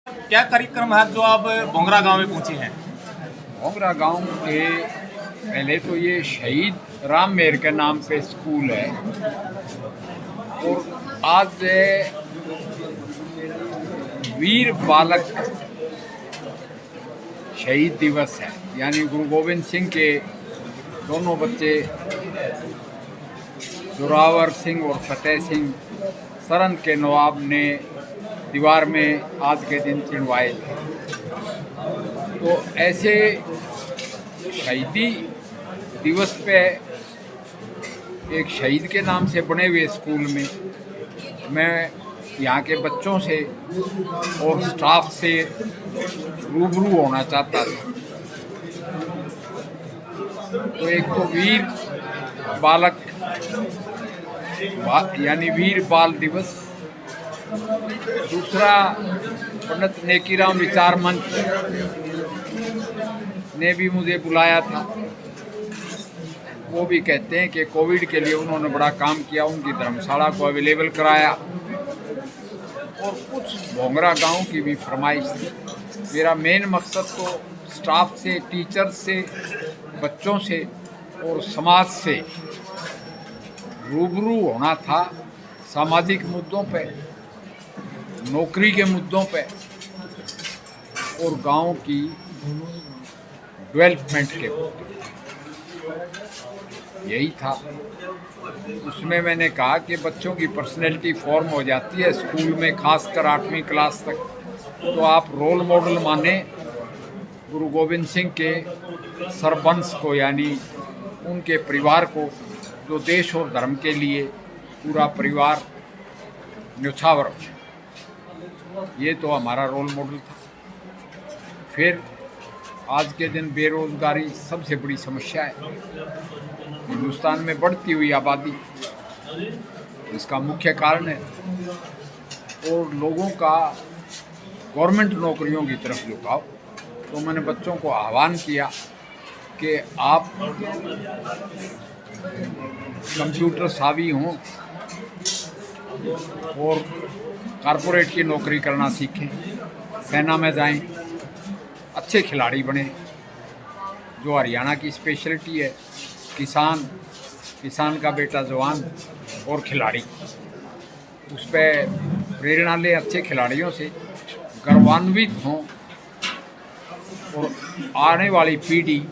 क्या कार्यक्रम है जो आप भोंगरा गांव में पहुंचे हैं? भोंगरा गांव के पहले तो ये शहीद राम मेहर के नाम पे स्कूल है और आज वीर बालक शहीद दिवस है। यानी गुरु गोविंद सिंह के दोनों बच्चे जोरावर सिंह और फतेह सिंह सरन के नवाब ने दीवार में आज के दिन चिनवाए थे। तो ऐसे शहीदी दिवस पे एक शहीद के नाम से बने हुए स्कूल में मैं यहाँ के बच्चों से और स्टाफ से रूबरू होना चाहता था। तो एक तो वीर बालक यानी वीर बाल दिवस, दूसरा पंडित नेकीराम विचार मंच ने भी मुझे बुलाया था। वो भी कहते हैं कि कोविड के लिए उन्होंने बड़ा काम किया, उनकी धर्मशाला को अवेलेबल कराया और कुछ भोंगरा गांव की भी फरमाइश थी। मेरा मेन मकसद तो स्टाफ से, टीचर्स से, बच्चों से और समाज से रूबरू होना था। सामाजिक मुद्दों पे, नौकरी के मुद्दों पे और गांव की डेवलपमेंट के मुद्दों, यही था। उसमें मैंने कहा कि बच्चों की पर्सनैलिटी फॉर्म हो जाती है स्कूल में, खासकर 8वीं क्लास तक। तो आप रोल मॉडल माने गुरु गोविंद सिंह के सरपंच को, यानी उनके परिवार को, जो देश और धर्म के लिए पूरा परिवार न्यौछावर हो। ये तो हमारा रोल मॉडल था। फिर आज के दिन बेरोजगारी सबसे बड़ी समस्या है हिंदुस्तान में, बढ़ती हुई आबादी इसका मुख्य कारण है और लोगों का गवर्नमेंट नौकरियों की तरफ झुकाव। तो मैंने बच्चों को आह्वान किया कि आप कंप्यूटर सावी हों और कारपोरेट की नौकरी करना सीखें, सेना में जाएं, अच्छे खिलाड़ी बने। जो हरियाणा की स्पेशलिटी है, किसान का बेटा जवान और खिलाड़ी, उस पर प्रेरणा लें, अच्छे खिलाड़ियों से गर्वान्वित हों और आने वाली पीढ़ी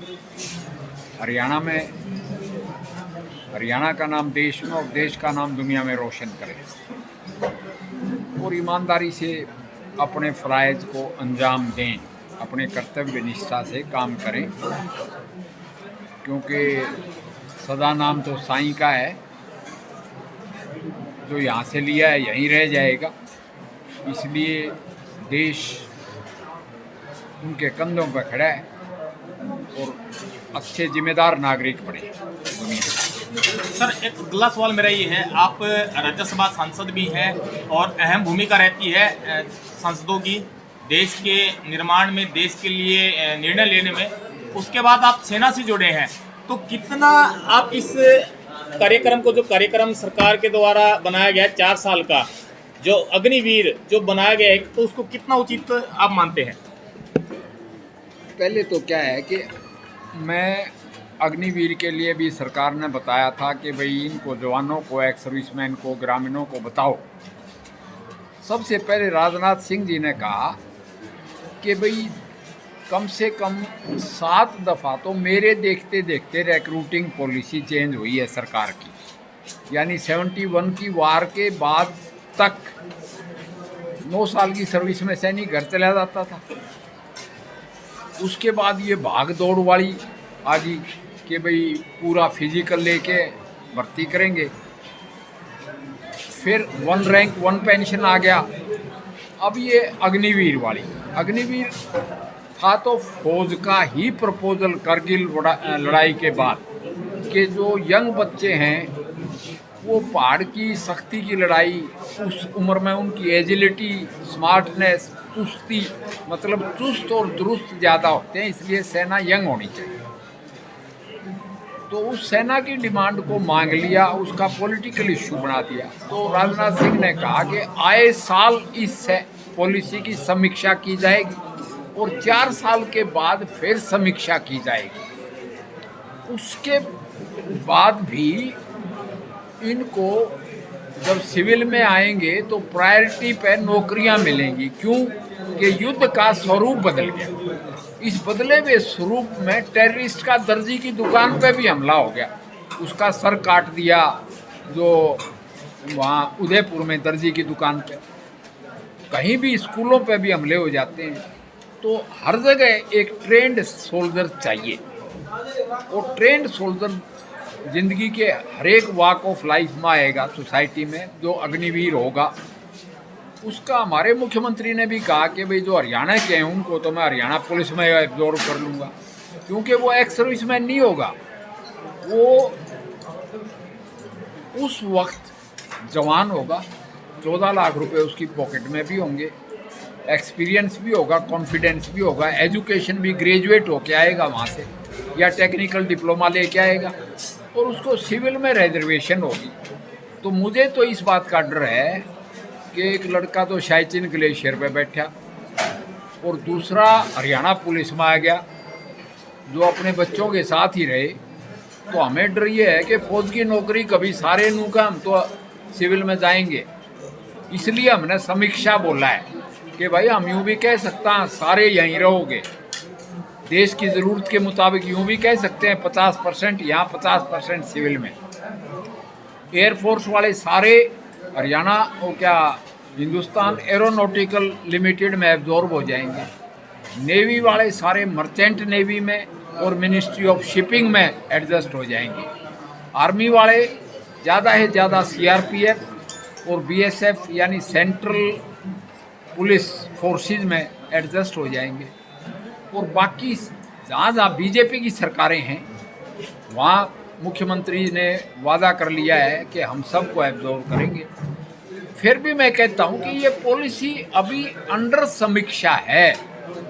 हरियाणा का नाम देश में और देश का नाम दुनिया में रोशन करे और ईमानदारी से अपने फ़राइज़ को अंजाम दें, अपने कर्तव्य निष्ठा से काम करें। क्योंकि सदा नाम तो साईं का है, जो यहाँ से लिया है यहीं रह जाएगा। इसलिए देश उनके कंधों पर खड़ा है और अच्छे जिम्मेदार नागरिक बने दुनिया। सर, एक अगला सवाल मेरा ये है, आप राज्यसभा सांसद भी हैं और अहम भूमिका रहती है सांसदों की देश के निर्माण में, देश के लिए निर्णय लेने में। उसके बाद आप सेना से जुड़े हैं, तो कितना आप इस कार्यक्रम को, जो कार्यक्रम सरकार के द्वारा बनाया गया है 4 साल का, जो अग्निवीर जो बनाया गया है, तो उसको कितना उचित आप मानते हैं? पहले तो क्या है कि मैं अग्निवीर के लिए भी सरकार ने बताया था कि भाई इनको जवानों को, एक्स सर्विसमैन को, ग्रामीणों को बताओ। सबसे पहले राजनाथ सिंह जी ने कहा कि भाई कम से कम 7 दफ़ा तो मेरे देखते देखते रिक्रूटिंग पॉलिसी चेंज हुई है सरकार की। यानी 71 की वार के बाद तक 9 साल की सर्विस में सैनिक घर चला जाता था। उसके बाद ये भाग दौड़ वाली आ गई कि भाई पूरा फिजिकल लेके भर्ती करेंगे। फिर 1 रैंक 1 पेंशन आ गया। अब ये अग्निवीर वाली, अग्निवीर था तो फौज का ही प्रपोजल करगिल लड़ाई के बाद, कि जो यंग बच्चे हैं वो पहाड़ की सख्ती की लड़ाई, उस उम्र में उनकी एजिलिटी, स्मार्टनेस, चुस्ती, मतलब चुस्त और दुरुस्त ज़्यादा होते हैं, इसलिए सेना यंग होनी चाहिए। तो उस सेना की डिमांड को मांग लिया, उसका पॉलिटिकल इशू बना दिया। तो राजनाथ सिंह ने कहा कि आए साल इस पॉलिसी की समीक्षा की जाएगी और 4 साल के बाद फिर समीक्षा की जाएगी। उसके बाद भी इनको जब सिविल में आएंगे तो प्रायोरिटी पे नौकरियां मिलेंगी। क्यों? कि युद्ध का स्वरूप बदल गया। इस बदले हुए स्वरूप में टेररिस्ट का दर्जी की दुकान पे भी हमला हो गया, उसका सर काट दिया, जो वहाँ उदयपुर में दर्जी की दुकान पे, कहीं भी स्कूलों पे भी हमले हो जाते हैं। तो हर जगह एक ट्रेंड सोल्जर चाहिए, और ट्रेंड सोल्जर ज़िंदगी के हर एक वॉक ऑफ लाइफ में आएगा सोसाइटी में, जो अग्निवीर होगा। उसका हमारे मुख्यमंत्री ने भी कहा कि भाई जो हरियाणा के हैं उनको तो मैं हरियाणा पुलिस में एब्जॉर्व कर लूँगा, क्योंकि वो एक्स सर्विसमैन नहीं होगा, वो उस वक्त जवान होगा, 14 लाख रुपए उसकी पॉकेट में भी होंगे, एक्सपीरियंस भी होगा, कॉन्फिडेंस भी होगा, एजुकेशन भी ग्रेजुएट होके आएगा वहाँ से या टेक्निकल डिप्लोमा लेके आएगा, और उसको सिविल में रिजर्वेशन होगी। तो मुझे तो इस बात का डर है कि एक लड़का तो शायचिन ग्लेशियर पे बैठा और दूसरा हरियाणा पुलिस में आ गया, जो अपने बच्चों के साथ ही रहे। तो हमें डर ये है कि फौज की नौकरी कभी सारे नू का हम तो सिविल में जाएंगे। इसलिए हमने समीक्षा बोला है कि भाई हम यूँ भी कह सकता हैं सारे यहीं रहोगे, देश की ज़रूरत के मुताबिक यूँ भी कह सकते हैं 50% यहाँ 50% सिविल में। एयरफोर्स वाले सारे हरियाणा और क्या हिंदुस्तान एरोनॉटिकल लिमिटेड में एब्जॉर्ब हो जाएंगे। नेवी वाले सारे मर्चेंट नेवी में और मिनिस्ट्री ऑफ शिपिंग में एडजस्ट हो जाएंगे। आर्मी वाले ज़्यादा से ज़्यादा सीआरपीएफ और बीएसएफ यानी सेंट्रल पुलिस फोर्सेस में एडजस्ट हो जाएंगे। और बाकी जहाँ जहाँ बीजेपी की सरकारें हैं वहाँ मुख्यमंत्री ने वादा कर लिया है कि हम सबको एब्जॉर्व करेंगे। फिर भी मैं कहता हूँ कि ये पॉलिसी अभी अंडर समीक्षा है।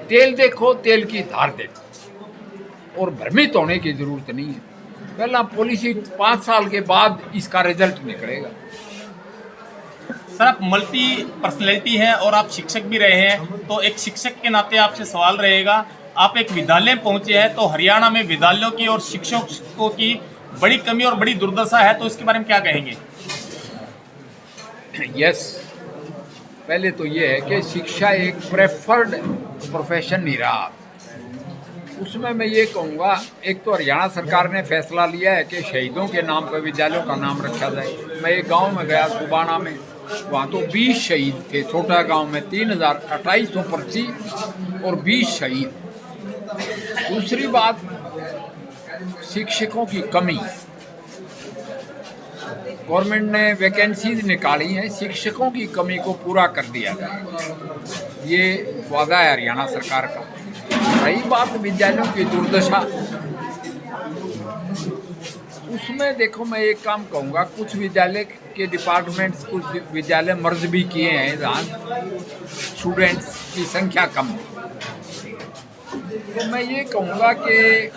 तेल देखो तेल की धार देखो, और भ्रमित होने की ज़रूरत नहीं है। पहला पॉलिसी 5 साल के बाद इसका रिजल्ट निकलेगा। सर, आप मल्टी पर्सनैलिटी हैं और आप शिक्षक भी रहे हैं, तो एक शिक्षक के नाते आपसे सवाल रहेगा, आप एक विद्यालय में पहुंचे हैं, तो हरियाणा में विद्यालयों की और शिक्षकों की बड़ी कमी और बड़ी दुर्दशा है, तो इसके बारे में क्या कहेंगे? यस, पहले तो ये है कि शिक्षा एक प्रेफर्ड प्रोफेशन नहीं रहा। उसमें मैं ये कहूँगा, एक तो हरियाणा सरकार ने फैसला लिया है कि शहीदों के नाम पर विद्यालयों का नाम रखा जाए। मैं एक गांव में गया सुबाना में, वहाँ तो 20 शहीद थे। छोटा गांव में 2800 पर्ची और 20 शहीद। दूसरी बात, शिक्षकों की कमी। गवर्नमेंट ने वैकेंसीज निकाली हैं, शिक्षकों की कमी को पूरा कर दिया जाए, ये वादा है हरियाणा सरकार का। रही बात विद्यालयों की दुर्दशा, उसमें देखो मैं एक काम कहूँगा, कुछ विद्यालय के डिपार्टमेंट्स, कुछ विद्यालय मर्ज भी किए हैं जहाँ स्टूडेंट्स की संख्या कम थी। तो मैं ये कहूँगा कि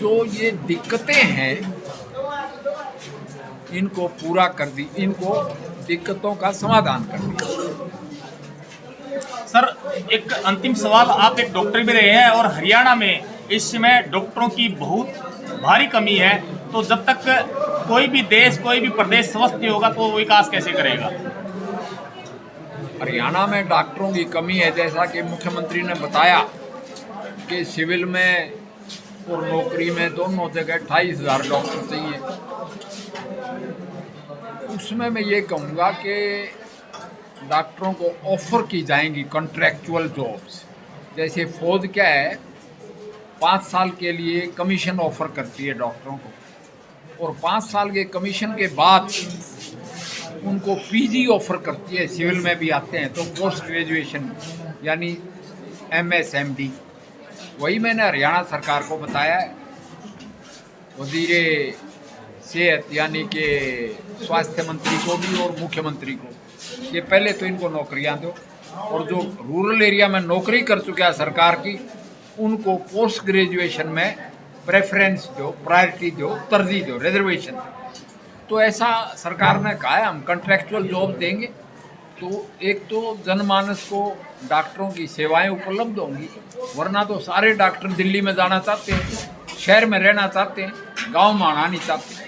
जो ये दिक्कतें हैं इनको पूरा कर दी, इनको दिक्कतों का समाधान कर दिया। सर, एक अंतिम सवाल, आप एक डॉक्टर भी रहे हैं और हरियाणा में इस समय डॉक्टरों की बहुत भारी कमी है, तो जब तक कोई भी देश, कोई भी प्रदेश स्वस्थ नहीं होगा तो वो विकास कैसे करेगा? हरियाणा में डॉक्टरों की कमी है, जैसा कि मुख्यमंत्री ने बताया कि सिविल में और नौकरी में दोनों जगह 28,000 डॉक्टर चाहिए। उसमें मैं ये कहूँगा कि डॉक्टरों को ऑफ़र की जाएंगी कॉन्ट्रैक्चुअल जॉब्स। जैसे फौज क्या है, 5 साल के लिए कमीशन ऑफ़र करती है डॉक्टरों को, और 5 साल के कमीशन के बाद उनको पीजी ऑफ़र करती है। सिविल में भी आते हैं तो पोस्ट ग्रेजुएशन यानी MS MD। वही मैंने हरियाणा सरकार को बताया है, वज़ीरे सेहत यानी कि स्वास्थ्य मंत्री को भी और मुख्यमंत्री को, कि पहले तो इनको नौकरियां दो, और जो रूरल एरिया में नौकरी कर चुके हैं सरकार की, उनको पोस्ट ग्रेजुएशन में प्रेफरेंस दो, प्रायोरिटी दो, तरजीह दो, रिजर्वेशन दो। तो ऐसा सरकार ने कहा है, हम कॉन्ट्रैक्चुअल जॉब देंगे। तो एक तो जनमानस को डॉक्टरों की सेवाएं उपलब्ध होंगी, वरना तो सारे डॉक्टर दिल्ली में जाना चाहते हैं, शहर में रहना चाहते हैं, गांव में आना नहीं चाहते।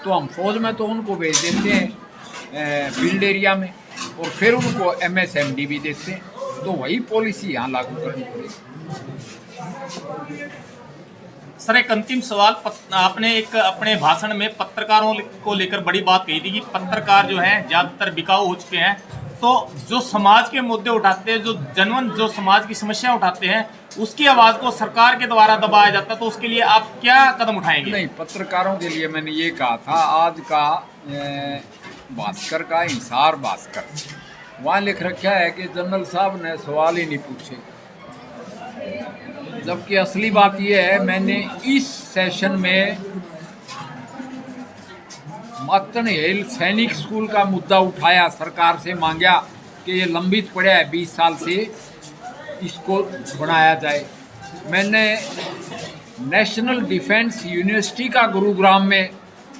तो हम फौज में तो उनको भेज देते हैं फील्ड एरिया में, और फिर उनको MSMD भी देते हैं। तो वही पॉलिसी यहाँ लागू करनी पड़ेगी। सर, एक अंतिम सवाल, आपने एक अपने भाषण में पत्रकारों को लेकर बड़ी बात कही थी कि पत्रकार जो हैं ज़्यादातर बिकाऊ हो चुके हैं। तो जो समाज के मुद्दे उठाते हैं, जो समाज की समस्या उठाते हैं, उसकी आवाज़ को सरकार के द्वारा दबाया जाता है, तो उसके लिए आप क्या कदम उठाएंगे? नहीं, पत्रकारों के लिए मैंने ये कहा था, आज का भास्कर का हिसार भास्कर, वहाँ लिख रखा है कि जनरल साहब ने सवाल ही नहीं पूछे, जबकि असली बात यह है, मैंने इस सेशन में मातन हिल सैनिक स्कूल का मुद्दा उठाया, सरकार से मांगा कि ये लंबित पड़ा है 20 साल से, इसको बनाया जाए। मैंने नेशनल डिफेंस यूनिवर्सिटी का गुरुग्राम में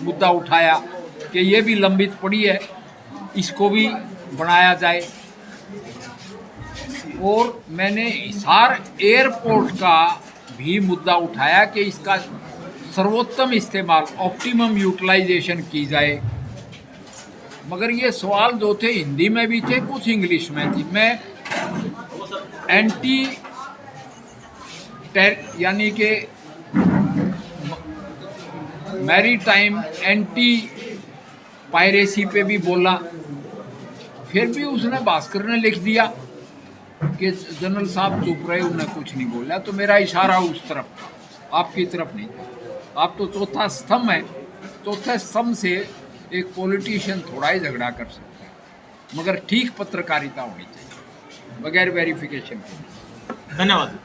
मुद्दा उठाया कि ये भी लंबित पड़ी है, इसको भी बनाया जाए। और मैंने हिसार एयरपोर्ट का भी मुद्दा उठाया कि इसका सर्वोत्तम इस्तेमाल, ऑप्टिमम यूटिलाइजेशन की जाए। मगर ये सवाल जो थे हिंदी में भी थे, कुछ इंग्लिश में थी। मैं एंटी यानी कि मैरीटाइम एंटी पायरेसी पे भी बोला, फिर भी उसने, भास्कर ने लिख दिया कि जनरल साहब चुप रहे, उन्हें कुछ नहीं बोला। तो मेरा इशारा उस तरफ था, आपकी तरफ नहीं था। आप तो चौथा स्तंभ है, चौथे स्तंभ से एक पॉलिटिशियन थोड़ा ही झगड़ा कर सकता है, मगर ठीक पत्रकारिता होनी चाहिए, बगैर वेरिफिकेशन के। धन्यवाद।